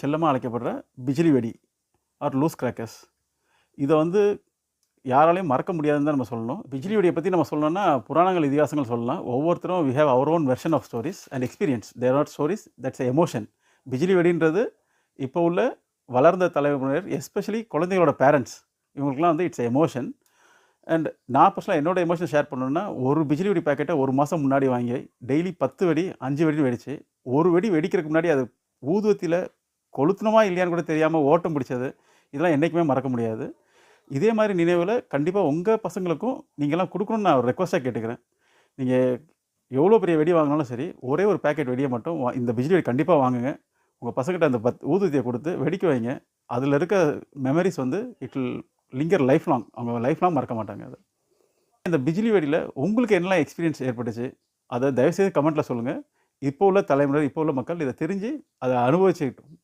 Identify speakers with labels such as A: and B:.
A: செல்லமாக அழைக்கப்படுற பிஜிலி வெடி R loose crackers. இதை வந்து யாராலையும் மறக்க முடியாதுன்னு தான் நம்ம சொல்லணும். பிஜிலி வெடியை பற்றி நம்ம சொல்லணும்னா புராணங்கள் இதிகாசங்கள் சொல்லலாம். ஒவ்வொருத்தரும் we have our own version of stories and experience. There are stories that's a emotion. பிஜிலி வெடின்றது இப்போ உள்ள வளர்ந்த தலைமுறையினர், எஸ்பெஷலி குழந்தைகளோட பேரண்ட்ஸ், இவங்களுக்குலாம் வந்து இட்ஸ் எமோஷன். அண்ட் நான் பர்சனலாக என்னோட எமோஷன் ஷேர் பண்ணணுன்னா, ஒரு பிஜிலி வெடி பேக்கெட்டை ஒரு மாதம் முன்னாடி வாங்கி டெய்லி 10 வெடி 5 வெடி வெடிச்சு, ஒரு வெடி வெடிக்கிறதுக்கு முன்னாடி அது ஊதுவத்தியில் கொளுத்தணுமா இல்லையான்னு கூட தெரியாமல் ஓட்டம் பிடிச்சது, இதெல்லாம் என்றைக்குமே மறக்க முடியாது. இதே மாதிரி நினைவில் கண்டிப்பாக உங்கள் பசங்களுக்கும் நீங்கள்லாம் கொடுக்கணும்னு நான் ஒரு ரெக்வஸ்ட்டாக கேட்டுக்கிறேன். நீங்கள் எவ்வளோ பெரிய வெடி வாங்கினாலும் சரி, ஒரே ஒரு பேக்கெட் வெடியை மட்டும் இந்த பிஜிலி வெடி கண்டிப்பாக வாங்குங்க. உங்கள் பசங்கிட்ட அந்த ஊதுவத்தியை கொடுத்து வெடிக்க வைங்க. அதில் இருக்க மெமரிஸ் வந்து it will linker life long. அவங்க லைஃப் லாங் மறக்க மாட்டாங்க அதை. இந்த பிஜிலி வெடியில் உங்களுக்கு என்னெல்லாம் எக்ஸ்பீரியன்ஸ் ஏற்பட்டுச்சு, அதை தயவுசெய்து கமெண்ட்டில் சொல்லுங்கள். இப்போ உள்ள தலைமுறை, இப்போ உள்ள மக்கள் இதை தெரிஞ்சு அதை அனுபவிச்சுக்கிட்டோம்.